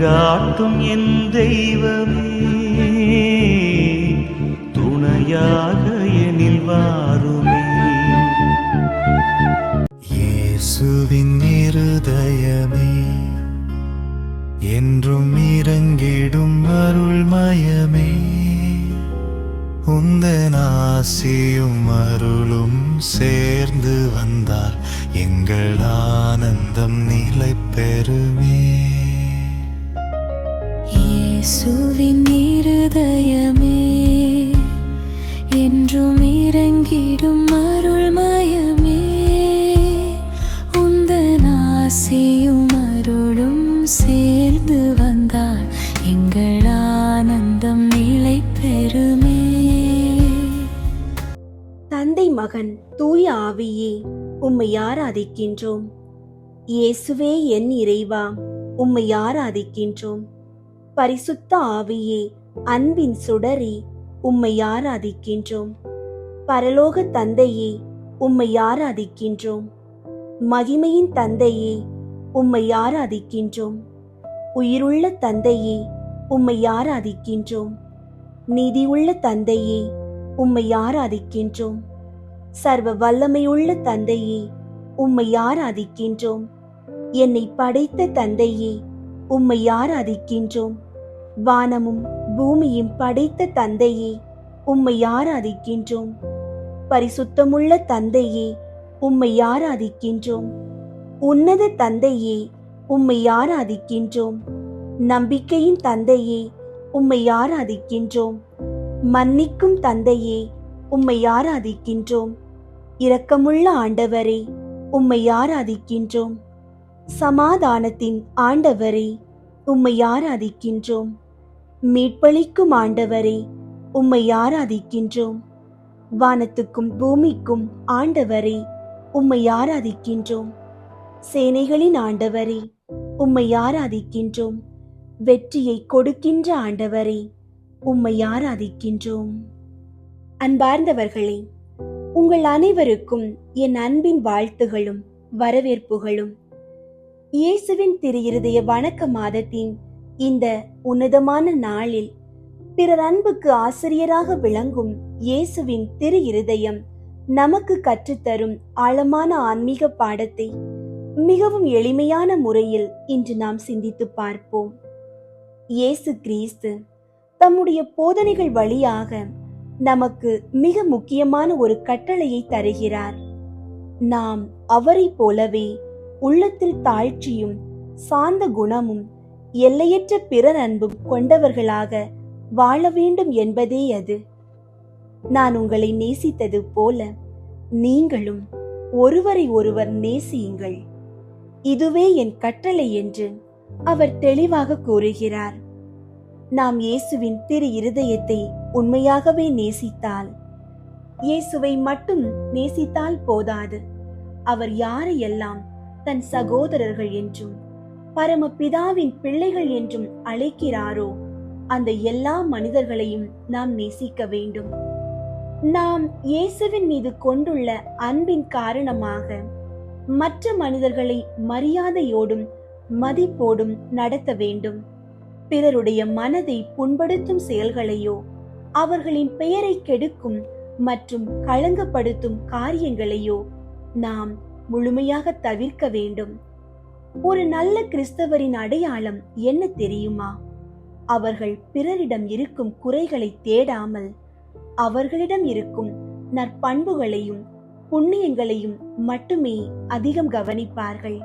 வழிகாட்டும் என் தெய்வமே, துணையாக எனில் வாருமே. இயேசுவின் இருதயமே, என்றும் இறங்கிடும் அருள்மயமே, உந்தன் ஆசியும் அருளும் சேர்ந்து வந்தால் எங்கள் ஆனந்தம் நிலை பெறுமே. இயேசுவின் இருதயமே, என்றும் இறங்கிடும் அருள்மயமே, உந்தன் ஆசியும் அருளும் சேர்ந்து வந்தால் எங்கள் ஆனந்தம் நிலை பெறுமே. தந்தை, மகன், தூய ஆவியே, உம்மை ஆராதிக்கின்றோம். இயேசுவே என் இறைவா, உம்மை ஆராதிக்கின்றோம். பரிசுத்த ஆவியே, அன்பின் சுடரே, உம்மை ஆராதிக்கின்றோம். பரலோக தந்தையே, உம்மை ஆராதிக்கின்றோம். மகிமையின் தந்தையே, உம்மை ஆராதிக்கின்றோம். உயிருள்ள தந்தையே, உம்மை ஆராதிக்கின்றோம். நீதியுள்ள தந்தையே, உம்மை ஆராதிக்கின்றோம். சர்வ வல்லமையுள்ள தந்தையே, உம்மை ஆராதிக்கின்றோம். என்னை படைத்த தந்தையே, உம்மை ஆராதிக்கின்றோம். வானமும் பூமியும் படைத்த தந்தையே, உம்மை ஆராதிக்கின்றோம். பரிசுத்தமுள்ள தந்தையே, உம்மை ஆராதிக்கின்றோம். உன்னத தந்தையே, உம்மை ஆராதிக்கின்றோம். நம்பிக்கையின் தந்தையே, உம்மை ஆராதிக்கின்றோம். மன்னிக்கும் தந்தையே, உம்மை ஆராதிக்கின்றோம். இரக்கமுள்ள ஆண்டவரே, உம்மை ஆராதிக்கின்றோம். சமாதானத்தின் ஆண்டவரே, உம்மை ஆராதிக்கின்றோம். மீட்பளிக்கும் ஆண்டவரே, உம்மை ஆராதிக்கின்றோம். வானத்துக்கும் பூமிக்கும் ஆண்டவரே, உம்மை ஆராதிக்கின்றோம். சேனைகளின் ஆண்டவரே, உம்மை ஆராதிக்கின்றோம். வெற்றியை கொடுக்கின்ற ஆண்டவரே, உம்மை ஆராதிக்கின்றோம். அன்பார்ந்தவர்களே, உங்கள் அனைவருக்கும் என் அன்பின் வாழ்த்துகளும் வரவேற்புகளும். இயேசுவின் திரு இருதய வணக்க மாதத்தின் இந்த உன்னதமான நாளில் பிறர் அன்புக்கு ஆசிரியராக விளங்கும் இயேசுவின் திரு இருதயம் நமக்கு கற்றுத்தரும் ஆழமான ஆன்மீக பாடத்தை மிகவும் எளிமையான முறையில் இன்று நாம் சிந்தித்து பார்ப்போம். இயேசு கிறிஸ்து தம்முடைய போதனைகள் வழியாக நமக்கு மிக முக்கியமான ஒரு கட்டளையை தருகிறார். நாம் அவரை போலவே உள்ளத்தில் தாழ்ச்சியும் சாந்த குணமும் எல்லையற்ற பிறர் அன்பும் கொண்டவர்களாக வாழ வேண்டும் என்பதே அது. நான் உங்களை நேசித்தது போல நீங்களும் ஒருவரை ஒருவர் நேசியுங்கள், இதுவே என் கட்டளை என்று அவர் தெளிவாக கூறுகிறார். நாம் இயேசுவின் திரு இருதயத்தை உண்மையாகவே நேசித்தால், இயேசுவை மட்டும் நேசித்தால் போதாது, அவர் யாரையெல்லாம் தன் சகோதரர்கள் என்றும் பரமபிதாவின் பிள்ளைகள் என்றும் அழைக்கிறாரோ அந்த எல்லா மனிதர்களையும் நாம் நேசிக்க வேண்டும். நாம் இயேசுவின் மீது கொண்டுள்ள அன்பின் காரணமாக மற்ற மனிதர்களை மரியாதையோடும் மதிப்போடும் நடத்த வேண்டும். பிறருடைய மனதை புண்படுத்தும் செயல்களையோ அவர்களின் பெயரை கெடுக்கும் மற்றும் களங்கப்படுத்தும் காரியங்களையோ நாம் முழுமையாக தவிர்க்க வேண்டும். ஒரு நல்ல கிறிஸ்தவரின் அடையாளம் என்ன தெரியுமா? அவர்கள் பிறரிடம் இருக்கும் குறைகளை தேடாமல் அவர்களிடம் இருக்கும் நற்பண்புகளையும் புண்ணியங்களையும் மட்டுமே அதிகம் கவனிப்பார்கள்.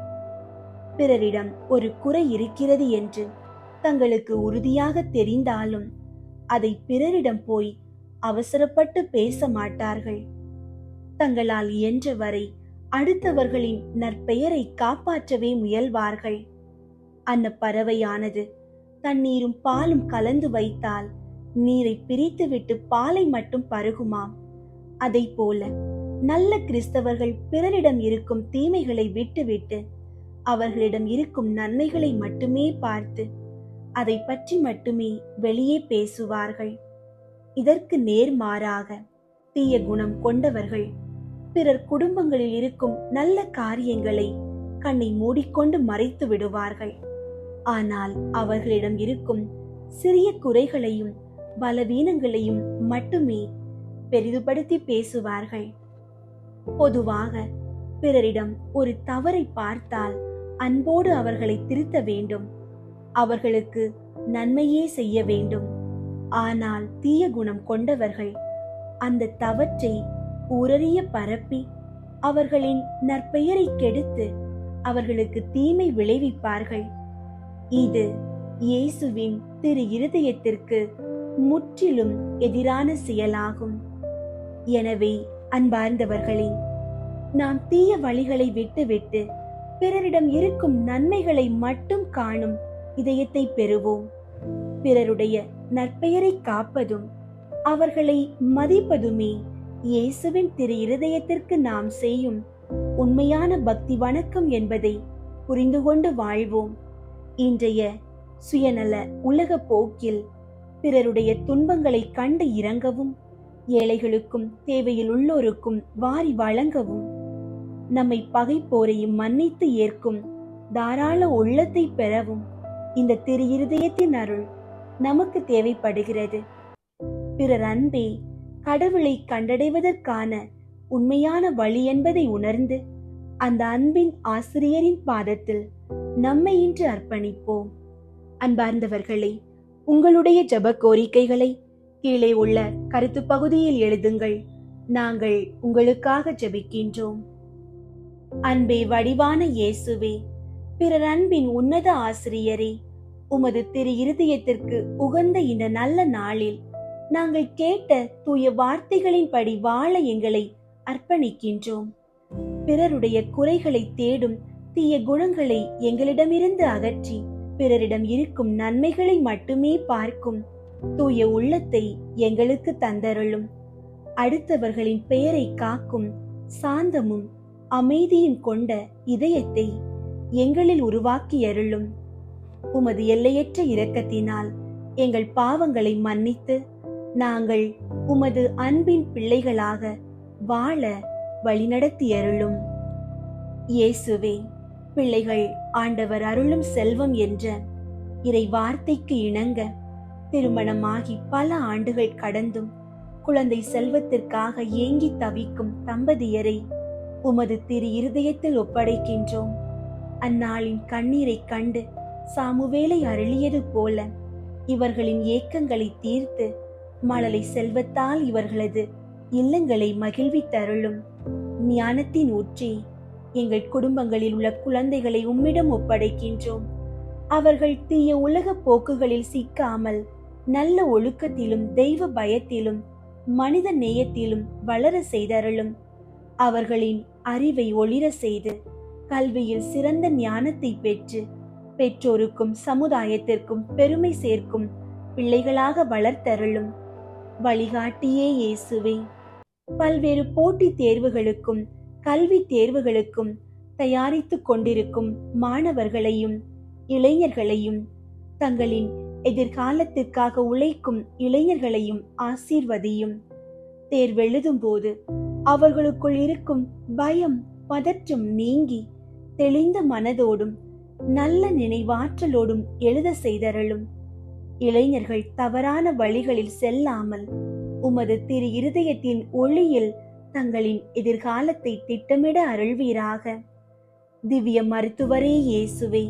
பிறரிடம் ஒரு குறை இருக்கிறது என்று தங்களுக்கு உறுதியாக தெரிந்தாலும் அதை பிறரிடம் போய் அவசரப்பட்டு பேச மாட்டார்கள். தங்களால் இயன்றவரை அடுத்தவர்களின் நற்பெயரை காப்பாற்றவே முயல்வார்கள். அன்ன பறவையானது தண்ணீரும் பாலும் கலந்து வைத்தால் நீரை பிரித்துவிட்டு பாலை மட்டும் பருகுமாம். அதை போல நல்ல கிறிஸ்தவர்கள் பிறரிடம் இருக்கும் தீமைகளை விட்டுவிட்டு அவர்களிடம் இருக்கும் நன்மைகளை மட்டுமே பார்த்து அதை பற்றி மட்டுமே வெளியே பேசுவார்கள். இதற்கு நேர்மாறாக தீய குணம் கொண்டவர்கள் பிறர் குடும்பங்களில் இருக்கும் நல்ல காரியங்களை கண்ணை மூடிக்கொண்டு மறைத்து விடுவார்கள். ஆனால் அவர்களிடம் இருக்கும் சிறிய குறைகளையும் பலவீனங்களையும் மட்டுமே பெரிதுபடுத்தி பேசுவார்கள். பொதுவாக பிறரிடம் ஒரு தவறை பார்த்தால் அன்போடு அவர்களை திருத்த வேண்டும், அவர்களுக்கு நன்மையே செய்ய வேண்டும். ஆனால் தீய குணம் கொண்டவர்கள் அந்த தவற்றை ஊரறிய பரப்பி அவர்களின் நற்பெயரை கெடுத்து அவர்களுக்கு தீமை விளைவிப்பார்கள். இது இயேசுவின் திரு இருதயத்திற்கு முற்றிலும் எதிரான செயலாகும். எனவே அன்பார்ந்தவர்களே, நாம் தீய வழிகளை விட்டுவிட்டு பிறரிடம் இருக்கும் நன்மைகளை மட்டும் காணும் இதயத்தை பெறுவோம். பிறருடைய நற்பெயரை காப்பதும் அவர்களை மதிப்பதுமே இயேசுவின் திரு இருதயத்திற்கு நாம் செய்யும் உண்மையான பக்தி வணக்கம் என்பதை புரிந்து கொண்டு வாழ்வோம். இன்றைய சுயநல உலக போக்கில் பிறருடைய துன்பங்களை கண்டு இரங்கவும், ஏழைகளுக்கும் தேவையில் உள்ளோருக்கும் வாரி வழங்கவும், நம்மை பகைப்போரையும் மன்னித்து ஏற்கும் தாராள உள்ளத்தை பெறவும் இந்த திரு இருதயத்தின் அருள் நமக்கு தேவைப்படுகிறது. பிறர் அன்பே கடவுளை கண்டடைவதற்கான உண்மையான வழி என்பதை உணர்ந்து அந்த அன்பின் ஆசிரியரின் பாதத்தில் நம்மை இன்று அர்ப்பணிப்போம். அன்பார்ந்தவர்களே, உங்களுடைய ஜெப கோரிக்கைகளை கீழே உள்ள கருத்து பகுதியில் எழுதுங்கள். நாங்கள் உங்களுக்காக ஜெபிக்கின்றோம். அன்பே வடிவான இயேசுவே, பிறர் அன்பின் உன்னத ஆசிரியரே, உமது திரு இருதயத்திற்கு உகந்த இந்த நல்ல நாளில் நாங்கள் கேட்ட தூய வார்த்தைகளின்படி வாழ எங்களை அர்ப்பணிக்கின்றோம். பிறருடைய குறைகளை தேடும் தீய குணங்களை எங்களிடமிருந்து அகற்றி பிறரிடம் இருக்கும் நன்மைகளை மட்டுமே பார்க்கும் தூய உள்ளத்தை எங்களுக்கு தந்தருளும். அடுத்தவர்களின் பெயரை காக்கும் சாந்தமும் அமைதியும் கொண்ட இதயத்தை எங்களில் உருவாக்கி அருளும். உமது எல்லையற்ற இரக்கத்தினால் எங்கள் பாவங்களை மன்னித்து நாங்கள் உமது அன்பின் பிள்ளைகளாக வாழ வழிநடத்தி அருளும். இயேசுவே, பிள்ளைகள் ஆண்டவர் அருளும் செல்வம் என்ற இறை வார்த்தைக்கு இணங்க திருமணமாகி பல ஆண்டுகள் கடந்தும் குழந்தை செல்வத்திற்காக ஏங்கி தவிக்கும் தம்பதியரை உமது திரு இருதயத்தில் ஒப்படைக்கின்றோம். அந்நாளின் கண்ணீரை கண்டு சாமுவேலை அருளியது போல இவர்களின் ஏக்கங்களை தீர்த்து மழலை செல்வத்தால் இவர்களது இல்லங்களை மகிழ்வித்தருளும். ஞானத்தின் ஊற்றே, எங்கள் குடும்பங்களில் உள்ள குழந்தைகளை உம்மிடம் ஒப்படைக்கின்றோம். அவர்கள் தீய உலக போக்குகளில் சிக்காமல் நல்ல ஒழுக்கத்திலும் தெய்வ பயத்திலும் மனித நேயத்திலும் வளர செய்தருளும். அவர்களின் அறிவை ஒளிர செய்து கல்வியில் சிறந்த ஞானத்தை பெற்று பெற்றோருக்கும் சமுதாயத்திற்கும் பெருமை சேர்க்கும் பிள்ளைகளாக வளர்த்தருளும். வழிகாட்டியே இயேசுவே, பல்வேறு போட்டித் தேர்வுகளுக்கும் கல்வி தேர்வுகளுக்கும் தயாரித்துக் கொண்டிருக்கும் மாணவர்களையும் இளைஞர்களையும் தங்களின் எதிர்காலத்திற்காக உழைக்கும் இளைஞர்களையும் ஆசீர்வதியும். தேர்வெழுதும் போது அவர்களுக்குள் இருக்கும் பயம் பதற்றம் நீங்கி தெளிந்த மனதோடும் நல்ல நினைவாற்றலோடும் எழுத செய்தருளும். இளைஞர்கள் தவறான வழிகளில் செல்லாமல் உமது திரு இருதயத்தின் ஒளியில் தங்களின் எதிர்காலத்தை திட்டமிட அருள்வீராக. திவ்ய மருத்துவரே இயேசுவே,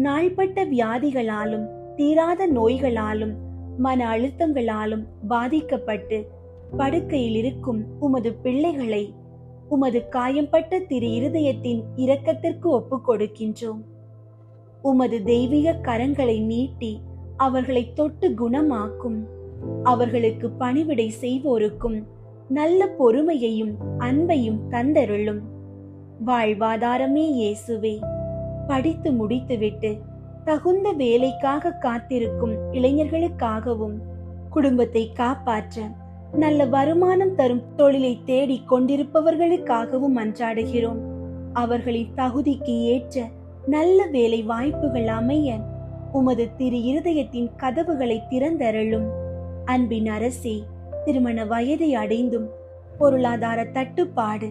நாள்பட்ட வியாதிகளாலும் தீராத நோய்களாலும் மன அழுத்தங்களாலும் பாதிக்கப்பட்டு படுக்கையில் இருக்கும் உமது பிள்ளைகளை உமது காயம்பட்ட திரு இருதயத்தின் இரக்கத்திற்கு ஒப்புக் கொடுக்கின்றோம். உமது தெய்வீக கரங்களை நீட்டி அவர்களை தொட்டு குணமாக்கும். அவர்களுக்கு பணிவிடை செய்வோருக்கும் நல்ல பொறுமையையும் அன்பையும் தந்தருளும். வாழ்வாதாரமே இயேசுவே, படித்து முடித்துவிட்டு தகுந்த வேலைக்காக காத்திருக்கும் இளைஞர்களுக்காகவும் குடும்பத்தை காப்பாற்ற நல்ல வருமானம் தரும் தொழிலை தேடிக் கொண்டிருப்பவர்களுக்காகவும் மன்றாடுகிறோம். அவர்களின் தகுதிக்கு ஏற்ற நல்ல வேலை வாய்ப்புகள் அமைய உமது திரு இருதயத்தின் கதவுகளை திறந்தருளும். அன்பின் அரசே, திருமண வயதை அடைந்தும் பொருளாதார தட்டுப்பாடு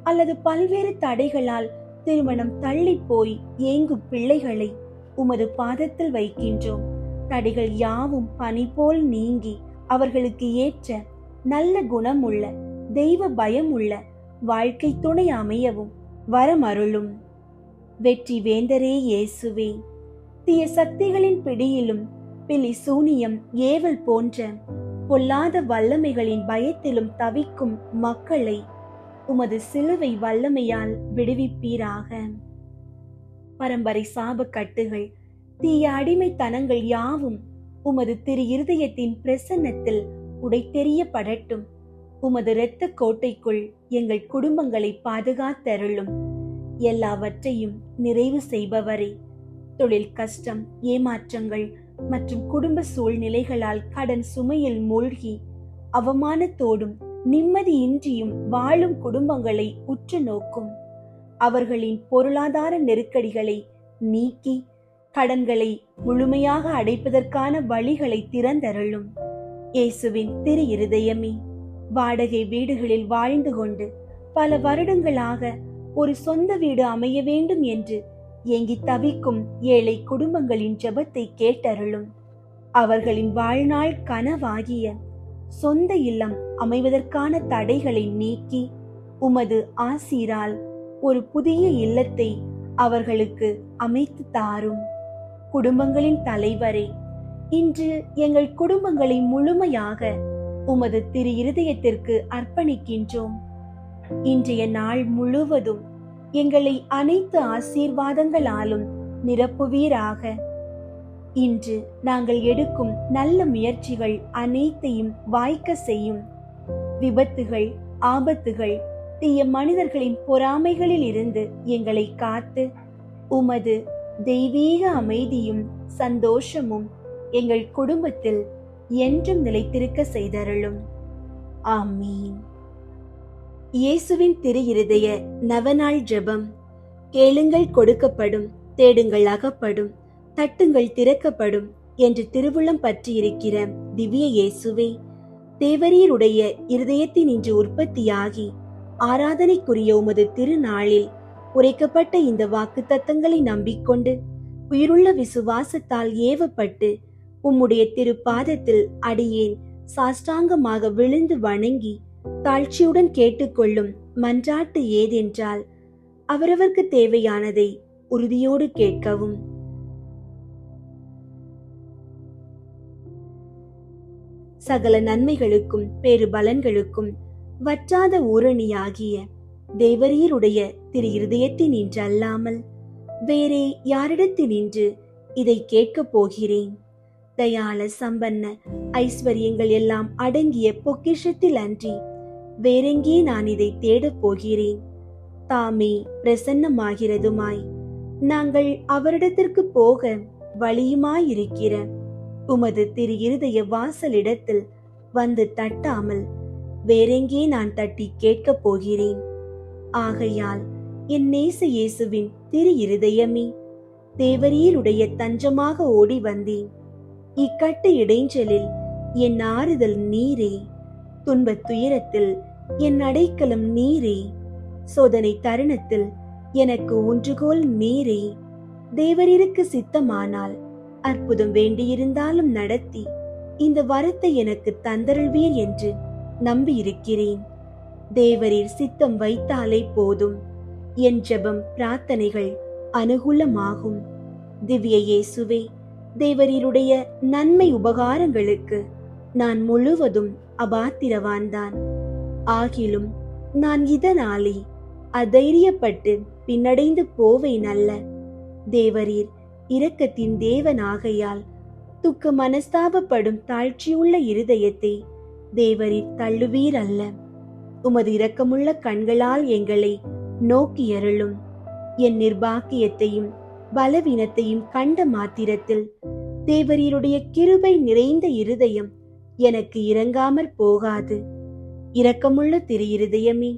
அல்லது பல்வேறு தடைகளால் திருமணம் தள்ளி போய் ஏங்கும் பிள்ளைகளை உமது பாதத்தில் வைக்கின்றோம். தடைகள் யாவும் பனி போல் நீங்கி அவர்களுக்கு ஏற்ற நல்ல குணமுள்ள தெய்வ பயம் உள்ள வாழ்க்கை துணை அமையவும் வரமருளும். வெற்றி வேந்தரே இயேசுவே, தீய சக்திகளின் பிடியிலும் பில்லி சூனியம் ஏவல் போன்ற பொல்லாத வல்லமைகளின் பயத்திலும் தவிக்கும் மக்களை உமது சிலுவை வல்லமையால் விடுவிப்பீராக. பரம்பரை சாப கட்டுகள் தீய அடிமைத்தனங்கள் யாவும் உமது திரு இருதயத்தின் பிரசன்னத்தில் உடைத்தெறியப்படட்டும். உமது இரத்த கோட்டைக்குள் எங்கள் குடும்பங்களை பாதுகாத்தருளும். எல்லாவற்றையும் நிறைவு செய்பவரே, தொழில் கஷ்டம், ஏமாற்றங்கள் மற்றும் குடும்ப சூழ்நிலைகளால் கடன் சுமையில் மூழ்கி அவமானத்தோடும் நிம்மதியின்றியும் வாழும் குடும்பங்களை உற்று நோக்கும். அவர்களின் பொருளாதார நெருக்கடிகளை நீக்கி கடன்களை முழுமையாக அடைப்பதற்கான வழிகளை திறந்தருளும். இயேசுவின் திரு இருதயமே, வாடகை வீடுகளில் வாழ்ந்து கொண்டு பல வருடங்களாக ஒரு சொந்த வீடு அமைய வேண்டும் என்று ஏங்கி தவிக்கும் ஏழை குடும்பங்களின் ஜெபத்தை கேட்டருளும். அவர்களின் வாழ்நாள் கனவாகிய சொந்த இல்லம் அமைவதற்கான தடைகளை நீக்கி உமது ஆசீரால் ஒரு புதிய இல்லத்தை அவர்களுக்கு அமைத்து தாரும். குடும்பங்களின் தலைவரே, இன்று எங்கள் குடும்பங்களை முழுமையாக உமது திரு இருதயத்திற்கு அர்ப்பணிக்கின்றோம். இன்றைய நாள் முழுவதும் எங்களை அனைத்து ஆசீர்வாதங்களாலும் நிரப்புவீராக. இன்று நாங்கள் எடுக்கும் நல்ல முயற்சிகள் அனைத்தையும் வாய்க்க செய்யும். விபத்துகள், ஆபத்துகள், தீய மனிதர்களின் பொறாமைகளில் இருந்து எங்களை காத்து உமது தெய்வீக அமைதியும் சந்தோஷமும் எங்கள் குடும்பத்தில் என்றும் நிலைத்திருக்க செய்தருளும். ஆமீன். இயேசுவின் திரு இருதய நவநாள் ஜெபம். கேளுங்கள் கொடுக்கப்படும், தேடுங்கள் அகப்படும், தட்டுங்கள் திறக்கப்படும் என்று திருவுள்ளம் பற்றி இருக்கிற திவ்ய இயேசுவே, தேவரீருடைய இருதயத்தின் இன்று உற்பத்தியாகி ஆராதனைக்குரிய உமது திருநாளில் உரைக்கப்பட்ட இந்த வாக்கு தத்தங்களை நம்பிக்கொண்டு உயிருள்ள விசுவாசத்தால் ஏவப்பட்டு உம்முடைய திருப்பாதத்தில் அடியேன் சாஷ்டாங்கமாக விழுந்து வணங்கி தாழ்ச்சியுடன் கேட்டுக்கொள்ளும் மன்றாட்டு ஏதென்றால், அவரவர்க்கு தேவையானதை உறுதியோடு கேட்கவும். சகல நன்மைகளுக்கும் பேறு பலன்களுக்கும் வற்றாத ஊரணியாகிய தேவரீருடைய திரு இருதயத்தினின்று அல்லாமல் வேறே யாரிடத்தினின்று இதை கேட்கப் போகிறேன்? தயாள சம்பன்ன ஐஸ்வர்யங்கள் எல்லாம் அடங்கிய பொக்கிஷத்தில் அன்றி வேறெங்கே நான் இதை தேடப் போகிறேன்? தாமே பிரசன்னமாகிறதுமாய் நாங்கள் அவரிடத்திற்கு போக வழியுமாயிருக்கிற உமது திரு இருதய வாசலிடத்தில் வந்து தட்டாமல் வேறெங்கே நான் தட்டி கேட்கப் போகிறேன்? ஆகையால் என் நேச இயேசுவின் திரு இருதயமே, தேவரீருடைய தஞ்சமாக ஓடி வந்தேன். இக்கட்டு இடைஞ்சலில் என் ஆறுதல் நீரே, துன்பத் துயரத்தில் என் அடைக்கலம் நீரே, சோதனை தருணத்தில் எனக்கு ஊன்றுகோல் நீரே. தேவரீருக்கு சித்தமானால் அற்புதம் வேண்டியிருந்தாலும் நடத்தி இந்த வரத்தை எனக்கு தந்தருள்வீர் என்று நம்பியிருக்கிறேன். தேவரீர் சித்தம் வைத்தாலே போதும், என் ஜெபம் பிரார்த்தனைகள் அனுகூலமாகும். திவ்ய இயேசுவே, தேவரீருடைய நன்மை உபகாரங்களுக்கு நான் முழுவதும் அபாத்திரவான்தான். ஆகிலும் நான் இதனாலே அதைரியப்பட்டு பின்னடைந்து போவேன் அல்ல. தேவரீர் இரக்கத்தின் தேவனாகையால் துக்க மனஸ்தாபப்படும் தாழ்ச்சியுள்ள இருதயத்தை தேவரீர் தள்ளுவீர் அல்ல. உமது இரக்கமுள்ள கண்களால் எங்களை நோக்கியருளும். என் நிர்பாக்கியத்தையும் பலவீனத்தையும் கண்ட மாத்திரத்தில் தேவரீருடைய கிருபை நிறைந்த இருதயம் எனக்கு இரங்காமற் போகாது. இரக்கமுள்ள திரு இருதயமே,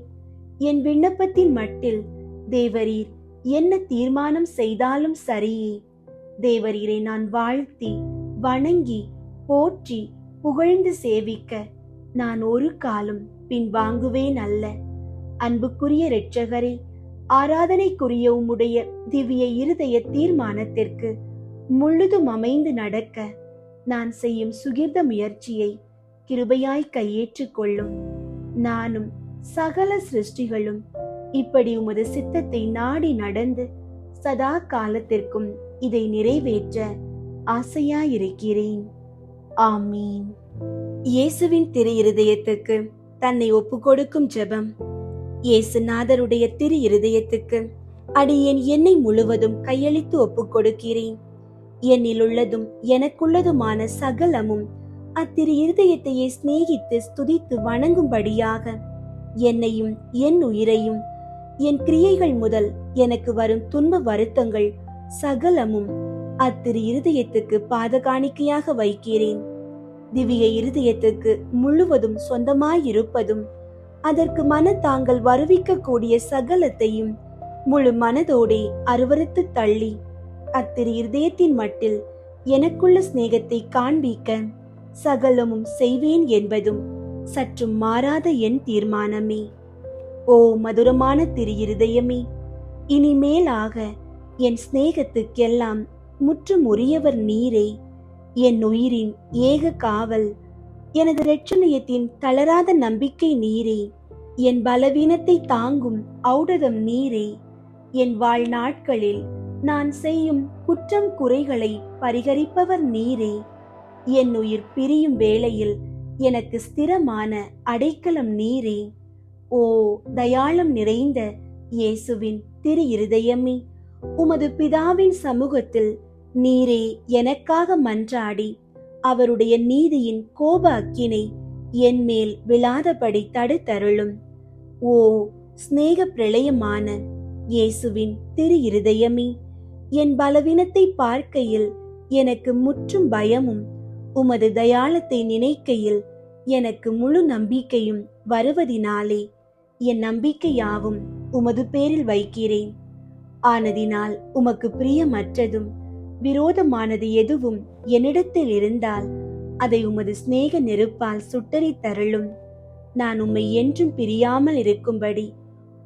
என் விண்ணப்பத்தின் மட்டில் தேவரீர் என்ன தீர்மானம் செய்தாலும் சரியே. தேவரீரை நான் வாழ்த்தி வணங்கி போற்றி புகழ்ந்து சேவிக்க நான் ஒரு காலம் பின் வாங்குவேன் அல்ல. அன்புக்குரிய இரட்சகரே, ஆராதனைக்குரிய உம்முடைய திவ்ய இருதய தீர்மானத்திற்கு முழுதும் அமைந்து நடக்க நான் செய்யும் சுகிர்த முயற்சியை கிருபையாய் கையேற்றுக் கொள்ளும். நானும் சகல சிருஷ்டிகளும் இப்படி உமது சித்தத்தை நாடி நடந்து சதா காலத்திற்கும் இதை நிறைவேற்ற ஆசையாயிருக்கிறேன். ஆமீன். இயேசுவின் திரு இருதயத்துக்கு தன்னை ஒப்புக்கொடுக்கும் ஜெபம். இயேசுநாதருடைய திரு இருதயத்துக்கு அடியேன் என்னை முழுவதும் கையளித்து ஒப்புக்கொடுக்கிறேன். என்னில் உள்ளதும் எனக்குள்ளதுமான சகலமும் அத்திரு இருதயத்தையே சிநேகித்து ஸ்துதித்து வணங்கும்படியாக என்னையும் என் உயிரையும் என் கிரியைகள் முதல் எனக்கு வரும் துன்ப வருத்தங்கள் சகலமும் அத்திரு இருதயத்துக்கு பாதகாணிக்கையாக வைக்கிறேன். திவ்ய இருதயத்துக்கு முழுவதும் சொந்தமாயிருப்பதும் அதற்கு மனத்தாங்கள் வருவிக்க கூடிய சகலத்தையும் முழு மனதோடே அருவருத்து தள்ளி அத்திரு இருதயத்தின் மட்டில் எனக்குள்ள சிநேகத்தை காண்பிக்க சகலமும் செய்வேன் என்பதும் சற்றும் மாறாத என் தீர்மானமே. ஓ மதுரமான திரு இருதயமே, இனிமேலாக என் சிநேகத்துக்கெல்லாம் முற்றும் உரியவர் நீரே. என் உயிரின் ஏக காவல், எனது இரட்சணியத்தின் தளராத நம்பிக்கை நீரே. என் பலவீனத்தை தாங்கும் ஔடதம் நீரே. என் வாழ்நாட்களில் நான் செய்யும் குற்றம் குறைகளை பரிகரிப்பவர் நீரே. என் உயிர் பிரியும் வேளையில் எனக்கு ஸ்திரமான அடைக்கலம் நீரே. ஓ தயாளம் நிறைந்த இயேசுவின் திரு இருதயமே, உமது பிதாவின் சமூகத்தில் நீரே எனக்காக மன்றாடி அவருடைய நீதியின் கோப அக்கினை என் மேல் விழாதபடி தடுத்தருளும். ஓ சிநேக பிரளயமான இயேசுவின் திரு இருதயமே, என் பலவீனத்தை பார்க்கையில் எனக்கு முற்றும் பயமும் உமது தயாளத்தை நினைக்கையில் எனக்கு முழு நம்பிக்கையும் வருவதினாலே என் நம்பிக்கையாவும் உமது பேரில் வைக்கிறேன். ஆனதினால் உமக்கு பிரியமற்றதும் விரோதமானது எதுவும் என்னிடத்தில் இருந்தால் அதை உமது சிநேக நெருப்பால் சுட்டரித்தருளும். நான் உம்மை என்றும் பிரியாமல் இருக்கும்படி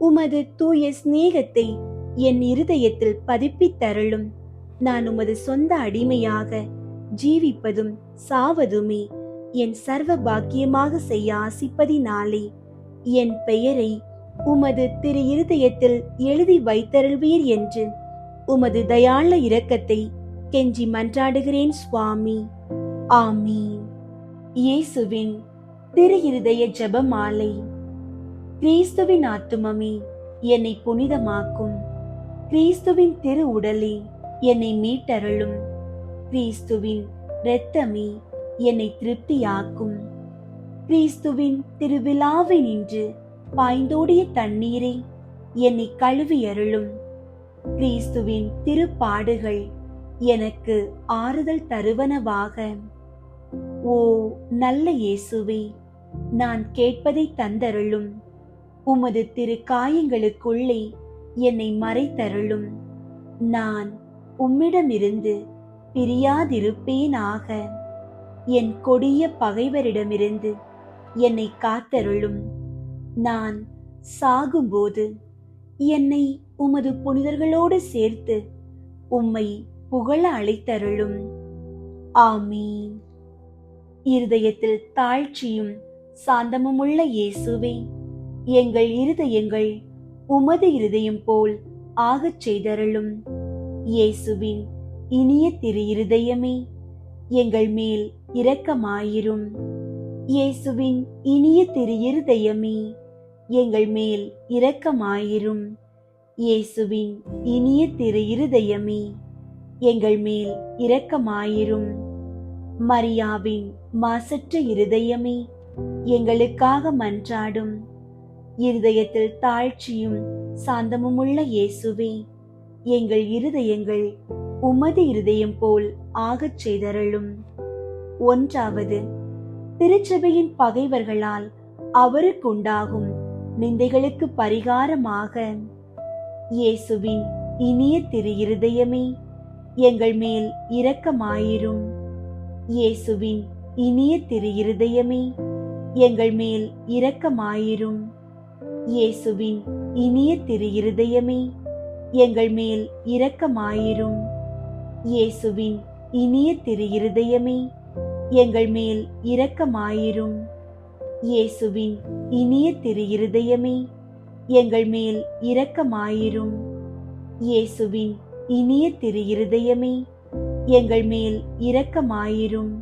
உமது தூய சிநேகத்தை என் இருதயத்தில் பதிப்பித்தருளும். நான் உமது சொந்த அடிமையாக ஜீவிப்பதும் சாவதுமே என் சர்வ பாக்கியமாக செய்ய ஆசிப்பதினாலே என் பெயரை உமது திரு இருதயத்தில் எழுதி வைத்தருள்வீர் என்று உமது தயாள இரக்கத்தை கெஞ்சி மன்றாடுகிறேன் சுவாமி. ஆமீன். இயேசுவின் திரு இருதய ஜெபமாலை. கிறிஸ்துவின் ஆத்துமமே என்னை புனிதமாக்கும். கிறிஸ்துவின் திரு உடலே என்னை மீட்டருளும். கிறிஸ்துவின் இரத்தமே என்னை திருப்தியாக்கும். கிறிஸ்துவின் திருவிழாவை நின்று பாய்ந்தோடிய தண்ணீரை என்னை கழுவி அருளும். கிறிஸ்துவின் திருப்பாடுகள் எனக்கு ஆறுதல் தருவனவாக. ஓ நல்ல இயேசுவே, நான் கேட்பதை தந்தருளும். உமது திரு காயங்களுக்குள்ளே என்னை மறைத்தருளும். நான் உம்மிடமிருந்து பிரியாதிருப்பேனாக. என் கொடிய பகைவரிடமிருந்து என்னை காத்தருளும். நான் சாகும்போது என்னை உமது புனிதர்களோடு சேர்த்து உம்மை புகழ அழைத்தருளும். ஆமீன். இருதயத்தில் தாழ்ச்சியும் சாந்தமுமுள்ள இயேசுவே, எங்கள் இருதயங்கள் உமது இருதயம் போல் ஆகச் செய்தருளும். இயேசுவின் இனிய திரு இருதயமே, எங்கள் மேல் இரக்கமாயிரும். இயேசுவின் இனிய திரு இருதயமே, எங்கள் மேல் இரக்கமாயிரும். இயேசுவின் இனிய திரு இருதயமே, எங்கள் மேல் இரக்கமாயிரும். மரியாவின் மாசற்ற இருதயமே, எங்களுக்காக மன்றாடும். இருதயத்தில் தாழ்ச்சியும் சாந்தமுமுள்ள இயேசுவே, எங்கள் இருதயங்கள் உமது இருதயம் போல் ஆகச் செய்தருளும். 1. திருச்சபையின் பகைவர்களால் அவருக்குண்டாகும் நிந்தைகளுக்கு பரிகாரமாக. இயேசுவின் இனிய திரு இருதயமே, எங்கள் மேல் இரக்கமாயிரும். இயேசுவின் இனிய திரு இருதயமே, எங்கள் மேல் இரக்கமாயிரும். இயேசுவின் இனிய திரு இருதயமே, எங்கள் மேல் இரக்கமாயிரும். இயேசுவின் இனிய திரு இருதயமே, எங்கள் மேல் இரக்கமாயிரும். இயேசுவின் இனிய திரு இருதயமே, எங்கள் மேல் இரக்கமாயிரும். இயேசுவின் இனிய திரு இருதயமே, எங்கள் மேல் இரக்கமாயிரும்.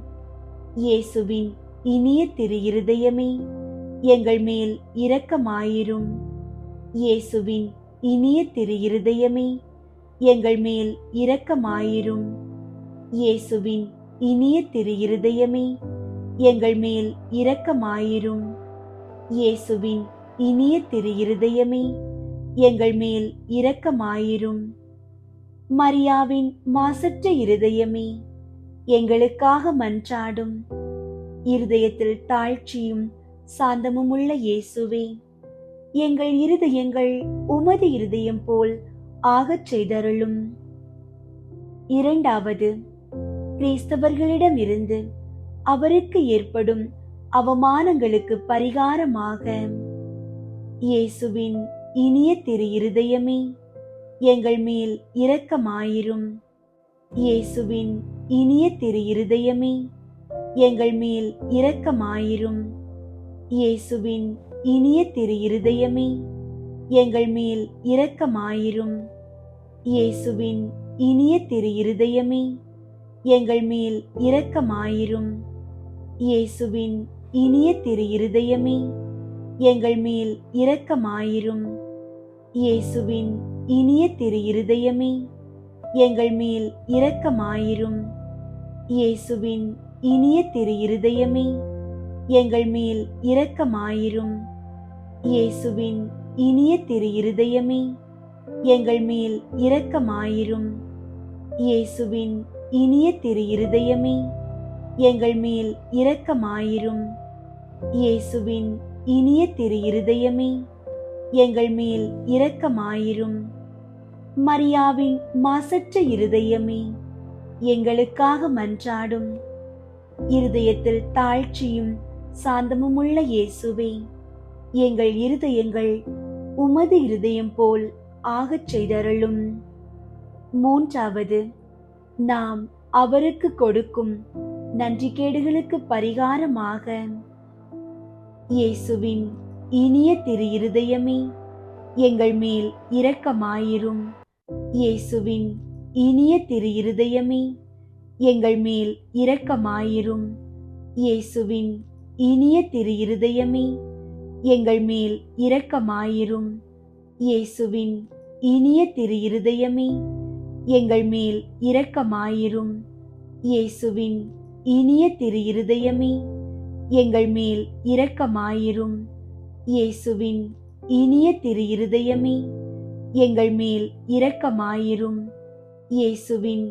இயேசுவின் இனிய திரு இருதயமே, எங்கள் மேல் இரக்கமாயிரும். இயேசுவின் இனிய திரு இருதயமே, எங்கள் மேல் இரக்கமாயிரும். இயேசுவின் இனிய திரு இருதயமே, எங்கள் மேல் இரக்கமாயிரும். இயேசுவின் இனிய திரு இருதயமே, எங்கள் மேல் இரக்கமாயிரும். மரியாவின் மாசற்ற இருதயமே, எங்களுக்காக மன்றாடும். இருதயத்தில் தாழ்ச்சியும் சாந்தமும் உள்ள இயேசுவே, எங்கள் இருதயங்கள் உமது இருதயம் போல் ஆகச் செய்தருளும். இரண்டாவது, கிறிஸ்தவர்களிடமிருந்து அவருக்கு ஏற்படும் அவமானங்களுக்கு பரிகாரமாக இயேசுவின் இனிய திரு இருதயமே, எங்கள் மேல் இரக்கமாயிரும். இயேசுவின் இனிய திரு இருதயமே, எங்கள் மேல் இரக்கமாயிரும். இயேசுவின் இனிய திரு இருதயமே, எங்கள் மேல் இரக்கமாயிரும். இயேசுவின் இனிய திரு இருதயமே, எங்கள் மேல் இரக்கமாயிரும். இயேசுவின் இனிய திரு இருதயமே, எங்கள் மேல் இரக்கமாயிரும். இயேசுவின் இனிய திரு இருதயமே, எங்கள் மேல் இரக்கமாயிரும். இயேசுவின் இனிய திரு இருதயமே, எங்கள் மேல் இரக்கமாயிரும். இயேசுவின் இனிய திரு இருதயமே, எங்கள் மேல் இரக்கமாயிரும். இயேசுவின் இனிய திரு இருதயமே, எங்கள் மேல் இரக்கமாயிரும். இயேசுவின் இனிய திரு இருதயமே, எங்கள் மேல் இரக்கமாயிரும். மரியாவின் மாசற்ற இருதயமே, எங்களுக்காக மன்றாடும். இருதயத்தில் தாழ்ச்சியும் சாந்தமும் உள்ள இயேசுவே, எங்கள் இருதயங்கள் உமது இருதயம் போல் ஆகச் செய்தருளும். மூன்றாவது, நாம் அவருக்கு கொடுக்கும் நன்றிகேடுகளுக்கு பரிகாரமாக இயேசுவின் இனிய திரு இருதயமே, எங்கள் மேல் இரக்கமாயிரும். இயேசுவின் இனிய திரு இருதயமே, எங்கள் மேல் இரக்கமாயிரும். இயேசுவின் இனிய திரு இருதயமே, எங்கள் மேல் இரக்கமாயிரும். இயேசுவின் இனிய திரு இருதயமே, எங்கள் மேல் இரக்கமாயிரும். இயேசுவின் இனிய திரு இருதயமே, எங்கள் மேல் இரக்கமாயிரும். இயேசுவின் இனிய திரு இருதயமே, எங்கள் மேல் இரக்கமாயிரும். இயேசுவின்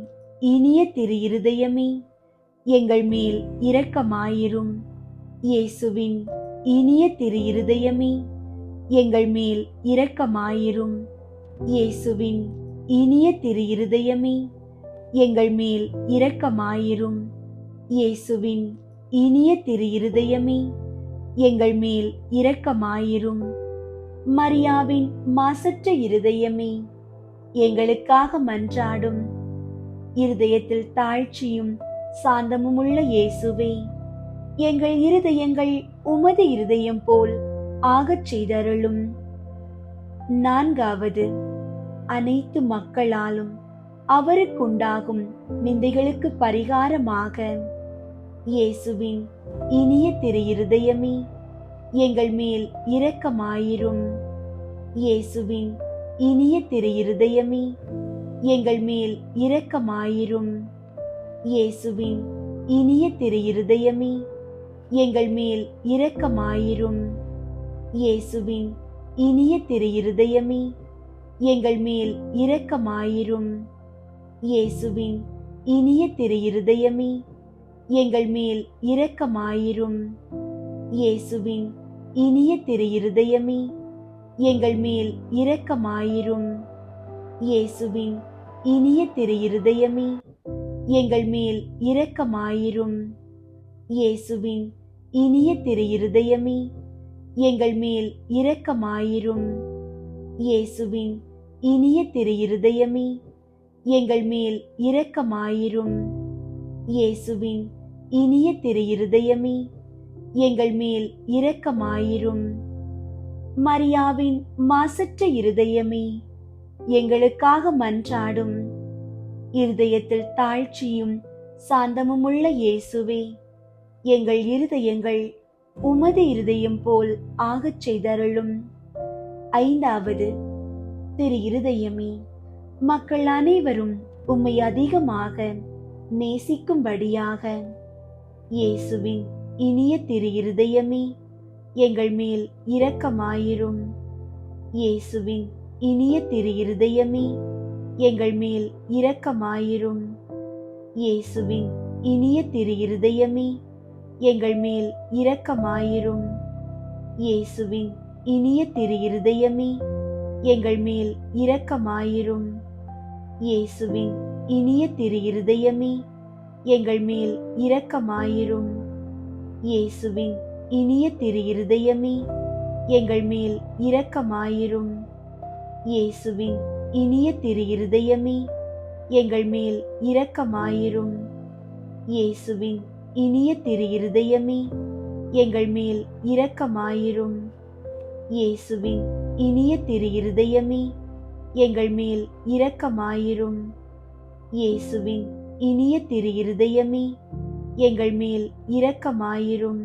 இனிய திரு இருதயமே, எங்கள் மேல் இரக்கமாயிரும். இயேசுவின் இனிய திரு இருதயமே, எங்கள் மேல் இரக்கமாயிரும். இயேசுவின் இனிய திரு இருதயமே, எங்கள் மேல் இரக்கமாயிரும். இயேசுவின் இனிய திரு இருதயமே, எங்கள் மேல் இரக்கமாயிரும். மரியாவின் மாசற்ற இருதயமே, எங்களுக்காக மன்றாடும். இருதயத்தில் தாழ்ச்சியும் சாந்தமும் உள்ள இயேசுவே, எங்கள் இருதயங்கள் உமது இருதயம் போல் ஆகச் செய்தருளும். நான்காவது, அனைத்து மக்களாலும் அவருக்குண்டாகும் நிந்தைகளுக்கு பரிகாரமாக இயேசுவின் இனிய திரு இருதயமே, எங்கள் மேல் இரக்கமாயிரும். இயேசுவின் இனிய திரு இருதயமே, எங்கள் மேல் இரக்கமாயிரும். இயேசுவின் இனிய திரு இருதயமே, எங்கள் மேல் இரக்கமாயிரும். இயேசுவின் இனிய திரு இருதயமே, எங்கள் மேல் இரக்கமாயிரும். இயேசுவின் இனிய திரு இருதயமே, எங்கள் மேல் இரக்கமாயிரும். இயேசுவின் இனிய திரு இருதயமே, எங்கள் மேல் இரக்கமாயிரும். இயேசுவின் இனிய திரு இருதயமே, எங்கள் மேல் இரக்கமாயிரும். இயேசுவின் இனிய திரு இருதயமே, எங்கள் மேல் இரக்கமாயிரும். இயேசுவின் இனிய திரு இருதயமே, எங்கள் மேல் இரக்கமாயிரும். இயேசுவின் இனிய திரு இருதயமே, எங்கள் மேல் இரக்கமாயிரும். மரியாவின் மாசற்ற இருதயமே, எங்களுக்காக மன்றாடும். இருதயத்தில் தாழ்ச்சியும் சாந்தமுமுள்ள இயேசுவே, எங்கள் இருதயங்கள் உமது இருதயம் போல் ஆகச் செய்தருளும். ஐந்தாவது திரு இருதயமே, மக்கள் அனைவரும் உம்மை அதிகமாக நேசிக்கும்படியாக. இயேசுவின் இனிய திரு இருதயமே, எங்கள் மேல் இரக்கமாயிரும். இயேசுவின் இனிய திரு இருதயமே, எங்கள் மேல் இரக்கமாயிரும். இயேசுவின் இனிய திரு இருதயமே, எங்கள் மேல் இரக்கமாயிரும். இயேசுவின் இனிய திரு இருதயமே, எங்கள் மேல் இரக்கமாயிரும். இயேசுவின் இனிய திரு இருதயமே, எங்கள் மேல் இரக்கமாயிரும். இயேசுவின் இனிய திரு இருதயமே, எங்கள் மேல் இரக்கமாயிரும். இயேசுவின் இனிய திரு இருதயமே, எங்கள் மேல் இரக்கமாயிரும். இயேசுவின் இனிய திரு இருதயமே, எங்கள் மேல் இரக்கமாயிரும். இயேசுவின் இனிய திரு இருதயமே, எங்கள் மேல் இரக்கமாயிரும். இயேசுவின் இனிய திரு இருதயமே, எங்கள் மேல் இரக்கமாயிரும்.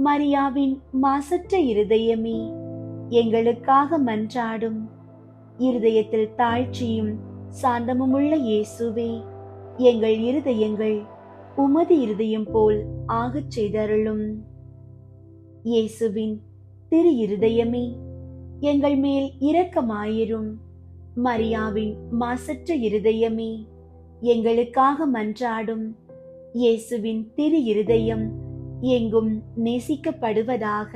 மரியாவின் மாசற்ற இருதயமே, எங்களுக்காக மன்றாடும். இருதயத்தில் தாழ்ச்சியும் சாந்தமுமுள்ள இயேசுவே, எங்கள் இருதயங்கள் உமது இருதயம் போல் ஆகச் செய்தருளும். இயேசுவின் திரு இருதயமே, எங்கள் மேல் இரக்கமாயிரும். மரியாவின் மாசற்ற இருதயமே, எங்களுக்காக மன்றாடும். இயேசுவின் திரு இருதயம் எங்கும் நேசிக்கப்படுவதாக.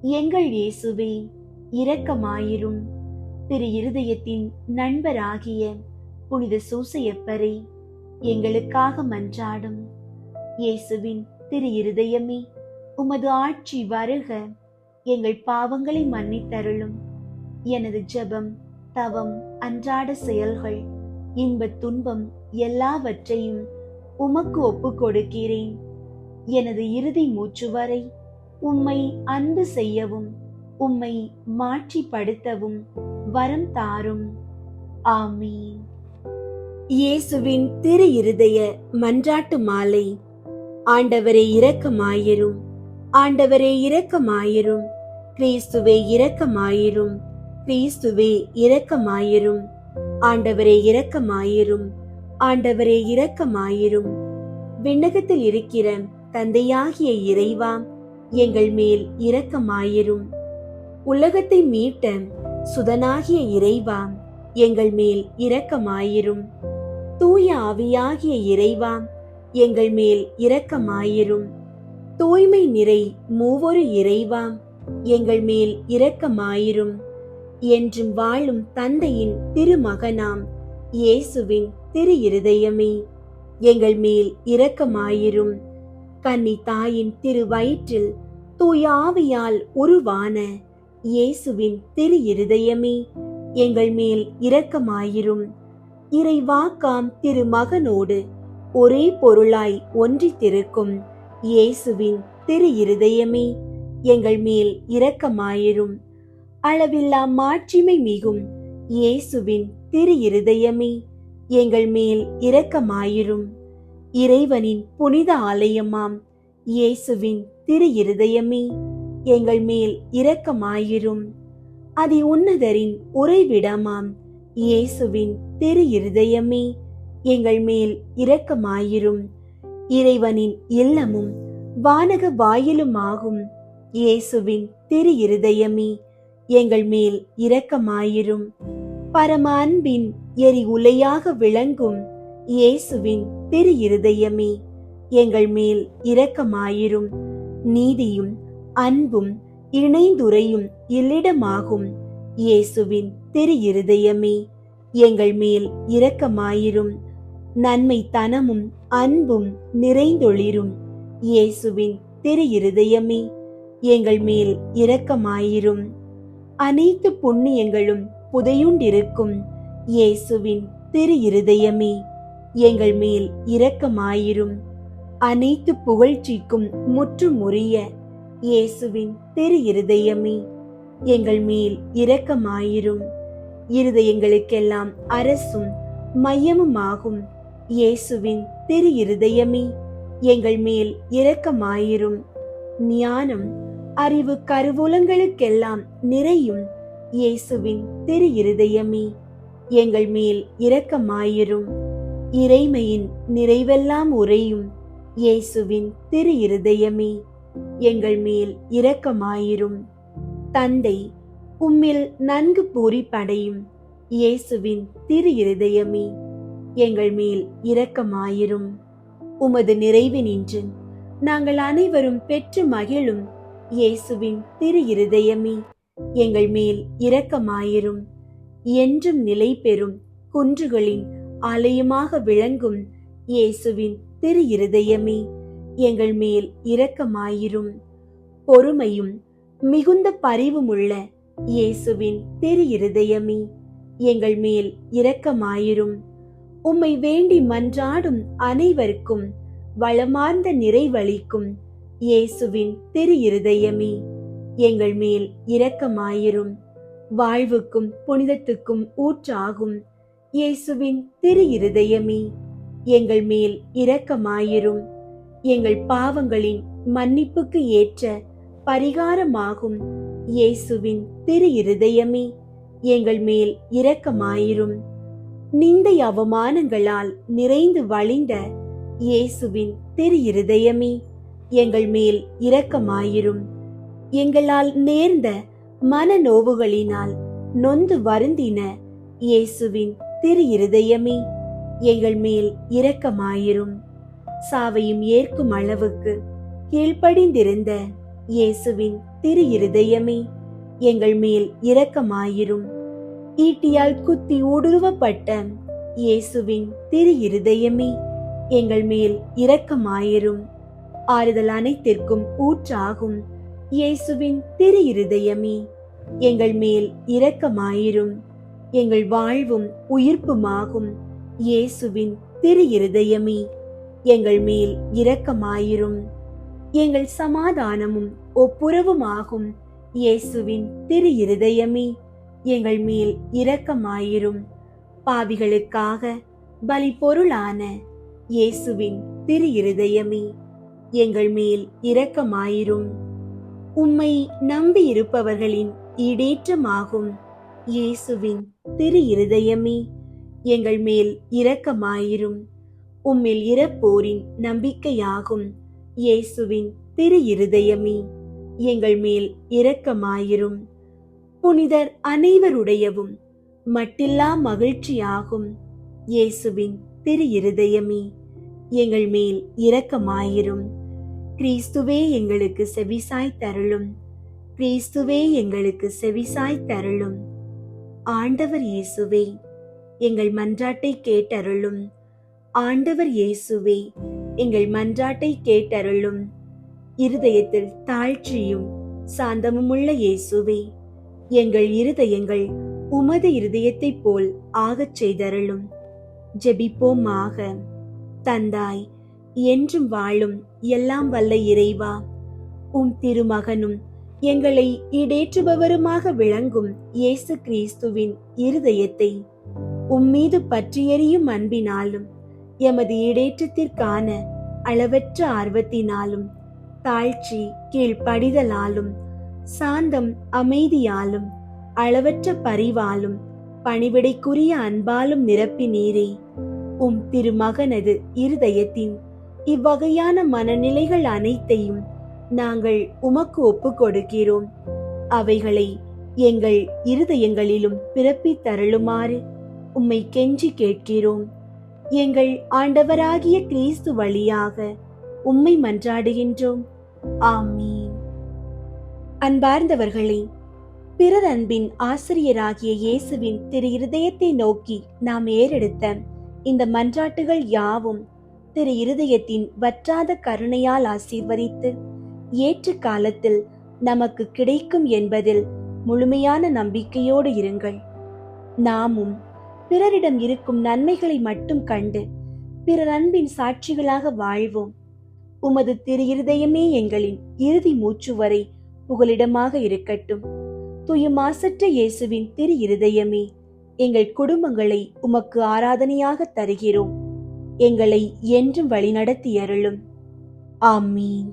எங்கள் இயேசுவே, இரக்கமாயிரும். திரு இருதயத்தின் நண்பராகிய புனித சூசையப்பரே, எங்களுக்காக மன்றாடும். இயேசுவின் திரு இருதயமே, உமது ஆட்சி வருக. எங்கள் பாவங்களை மன்னித்தருளும். எனது ஜெபம், தவம், அன்றாட செயல்கள், இன்பத் துன்பம் எல்லாவற்றையும் உமக்கு ஒப்புக் கொடுக்கிறேன். எனது இறுதி மூச்சு வரை உம்மை அன்பு செய்யவும் உம்மை மாற்றிப்படுத்தவும் வரம் தாரும். ஆமீன். இயேசுவின் திரு இருதய மன்றாட்டு மாலை. ஆண்டவரே இரக்கமாயிரும். ஆண்டவரே இரக்கமாயிரும். கிறிஸ்துவே இரக்கமாயிரும். கிறிஸ்துவே இரக்கமாயிரும். ஆண்டவரே இரக்கமாயிரும். ஆண்டவரே இரக்கமாயிரும். விண்ணகத்தில் இருக்கிற தந்தையாகிய இறைவா, எங்கள் மேல் இரக்கமாயிரும். உலகத்தை மீட்ட சுதனாகிய இறைவா, எங்கள் மேல் இரக்கமாயிரும். தூய ஆவியாகிய இறைவா, எங்கள் மேல் இரக்கமாயிரும். தூய்மை நிறை மூவொரு இறைவா, எங்கள் மேல் இரக்கமாயிரும். என்றும் வாழும் தந்தையின் திருமகனாம் இயேசுவின் திரு இருதயமே, எங்கள் மேல் இரக்கமாயிரும். கன்னி தாயின் திரு வயிற்றில் தூய ஆவியால் உருவான இயேசுவின் திரு இருதயமே, எங்கள் மேல் இரக்கமாயிரும். இறைவாக்காம் திருமகனோடு ஒரே பொருளாய் ஒன்றித்திருக்கும் இயேசுவின் திரு இருதயமே, எங்கள் மேல் இரக்கமாயிரும். அளவில்லா மாட்சிமை மிகும் இயேசுவின் திரு இருதயமே, எங்கள் மேல் இரக்கமாயிரும். இறைவனின் புனித ஆலயமாம் இயேசுவின் திரு இருதயமே, எங்கள் மேல் இரக்கமாயிரும். அதி உன்னதரின் உறைவிடமாம் இயேசுவின் திரு இருதயமே, எங்கள் மேல் இரக்கமாயிரும். இறைவனின் இல்லமும் வானக வாயிலுமாகும் இயேசுவின் திரு இருதயமே, எங்கள் மேல் இரக்கமாயிரும். பரம அன்பின் எரி உலையாக விளங்கும் இயேசுவின் திரு இருதயமே, எங்கள் மேல் இரக்கமாயிரும். நீதியும் அன்பும் இணைந்துரையும் இல்லிடமாகும் இயேசுவின் திரு இருதயமே, எங்கள் மேல் இரக்கமாயிரும். நன்மை தனமும் அன்பும் நிறைந்தொளிரும் இயேசுவின் திரு இருதயமே, எங்கள் மேல் இரக்கமாயிரும். அனைத்து புண்ணியங்களும் புதையுண்டிருக்கும் இயேசுவின் திரு இருதயமே, எங்கள் மேல் இரக்கமாயிரும். அனைத்து புகழ்ச்சிக்கும் முற்றுமுறிய இயேசுவின் திரு இருதயமே, எங்கள் மேல் இரக்கமாயிரும். இருதயங்களுக்கெல்லாம் அரசும் மையமுமாகும் இயேசுவின் திரு இருதயமே, எங்கள் மேல் இரக்கமாயிரும். ஞானம், அறிவு கருவூலங்களுக்கெல்லாம் நிறையும் இயேசுவின் திரு இருதயமே, எங்கள் மேல் இரக்கமாயிரும். இறைமையின் நிறைவெல்லாம் உறையும் இயேசுவின் திரு இருதயமே, எங்கள் மேல் இரக்கமாயிரும். தந்தை, உம்மில் நன்கு பூரிப்படையும் இயேசுவின் திரு இருதயமே, எங்கள் மேல் இரக்கமாயிரும். உமது நிறைவினின்று நாங்கள் அனைவரும் பெற்று மகிழும் இயேசுவின் திரு இருதயமே, எங்கள் மேல் இரக்கமாயிரும். என்றும் நிலை பெறும் குன்றுகளின் ஆலயமாக விளங்கும் இயேசுவின் திரு இருதயமே, எங்கள் மேல் இரக்கமாயிரும். பொறுமையும் மிகுந்த பரிவுமுள்ள இயேசுவின் திரு இருதயமே, எங்கள் மேல் இரக்கமாயிரும். உம்மை வேண்டி மன்றாடும் அனைவருக்கும் வளமார்ந்த நிறைவளிக்கும் இயேசுவின் திரு இருதயமே, எங்கள் மேல் இரக்கமாயிரும். வாழ்வுக்கும் புனிதத்துக்கும் ஊற்றாகும் இயேசுவின் திரு இருதயமே, எங்கள் மேல் இரக்கமாயிரும். எங்கள் பாவங்களின் மன்னிப்புக்கு ஏற்ற பரிகாரமாகும் இயேசுவின் திரு இருதயமே, எங்கள் மேல் இரக்கமாயிரும். நிந்தை அவமானங்களால் நிறைந்து வழிந்த இயேசுவின் திரு இருதயமே, எங்கள் மேல் இரக்கமாயிரும். எங்களால் நேர்ந்த மனநோவுகளினால் நொந்து வருந்தின இயேசுவின் திரு இருதயமே, எங்கள் மேல் இரக்கமாயிரும். சாவையும் ஏற்கும் அளவுக்கு கீழ்ப்படிந்திருந்த இயேசுவின் திரு இருதயமே, எங்கள் மேல் இரக்கமாயிரும். ஈட்டியால் குத்தி ஊடுருவப்பட்ட இயேசுவின் திரு இருதயமே, எங்கள் மேல் இரக்கமாயிரும். ஆறுதல் அனைத்திற்கும் ஊற்றாகும் இயேசுவின் திரு இருதயமே, எங்கள் மேல் இரக்கமாயிரும். எங்கள் வாழ்வும் உயிர்ப்புமாகும் இயேசுவின் திரு இருதயமே, எங்கள் மேல் இரக்கமாயிரும். எங்கள் சமாதானமும் ஒப்புரவுமாகும் இயேசுவின் திரு இருதயமே, எங்கள் மேல் இரக்கமாயிரும். பாவிகளுக்காக பலி பொருளான இயேசுவின் திரு இருதயமே, எங்கள் மேல் இரக்கமாயிரும். உம்மை நம்பி இருப்பவர்களின் ஈடேற்றமாகும் இயேசுவின் திரு இருதயமே, எங்கள் மேல் இரக்கமாயிரும். உம்மில் இறப்போரின் நம்பிக்கையாகும் இயேசுவின் திரு இருதயமே, எங்கள் மேல் இரக்கமாயிரும். புனிதர் அனைவருடையவும் மட்டில்லா மகிழ்ச்சியாகும் இயேசுவின் திரு இருதயமே, எங்கள் மேல் இரக்கமாயிரும். கிறிஸ்துவே எங்களுக்கு செவிசாய் தருளும். கிறிஸ்துவே எங்களுக்கு செவிசாய் தருளும். ஆண்டவர் இயேசுவே, எங்கள் மன்றாட்டை கேட்டருளும். ஆண்டவர் இயேசுவே, எங்கள் மன்றாட்டை கேட்டருளும். இருதயத்தில் தாழ்ச்சியும் சாந்தமுமுள்ள இயேசுவே, எங்கள் இருதயங்கள் உமது இருதயத்தைப் போல் ஆகச் செய்தருளும். ஜெபிப்போமாக. தந்தாய், என்றும் வாழும் எல்லாம் வல்ல இறைவா, உம் திருமகனும் எங்களை ஈடேற்றுபவருமாக விளங்கும் இயேசு கிறிஸ்துவின் இருதயத்தை உம்மீது பற்றியெறியும் அன்பினாலும் எமது ஈடேற்றத்திற்கான அளவற்ற ஆர்வத்தினாலும் தாழ்ச்சி கீழ்ப்படிதலாலும் சாந்தம் அமைதியாலும் அளவற்ற பரிவாலும் பணிவிடைக்குரிய அன்பாலும் நிரப்பினீரே. உம் திருமகனது இருதயத்தின் இவ்வகையான மனநிலைகள் அனைத்தையும் நாங்கள் உமக்கு ஒப்புக் கொடுக்கிறோம். அவைகளை எங்கள் இருதயங்களிலும் பிறப்பித்தருளுமாறு உம்மை கெஞ்சி கேட்கிறோம். எங்கள் ஆண்டவராகிய கிறிஸ்து வழியாக உம்மை மன்றாடுகின்றோம். ஆமீன். அன்பார்ந்தவர்களே, பிறர் அன்பின் ஆசிரியராகிய இயேசுவின் திரு இருதயத்தை நோக்கி நாம் ஏறெடுத்த இந்த மன்றாட்டுகள் யாவும் திரு இருதயத்தின் வற்றாத கருணையால் ஆசீர்வதித்து ஏற்ற காலத்தில் நமக்கு கிடைக்கும் என்பதில் முழுமையான நம்பிக்கையோடு இருங்கள். நாமும் பிறரிடம் இருக்கும் நன்மைகளை மட்டும் கண்டு பிறர் அன்பின் சாட்சிகளாக வாழ்வோம். உமது திரு இருதயமே எங்களின் இறுதி மூச்சு வரை புகலிடமாக இருக்கட்டும். தூய மாசற்ற இயேசுவின் திரு இருதயமே, எங்கள் குடும்பங்களை உமக்கு ஆராதனையாக தருகிறோம். எங்களை என்றும் வழிநடத்தி அருளும். ஆமீன்.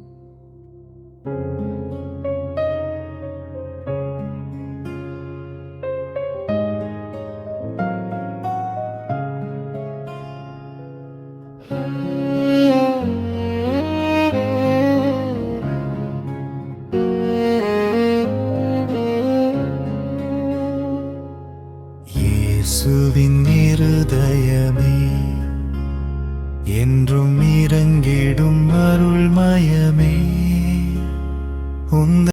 இயேசுவின்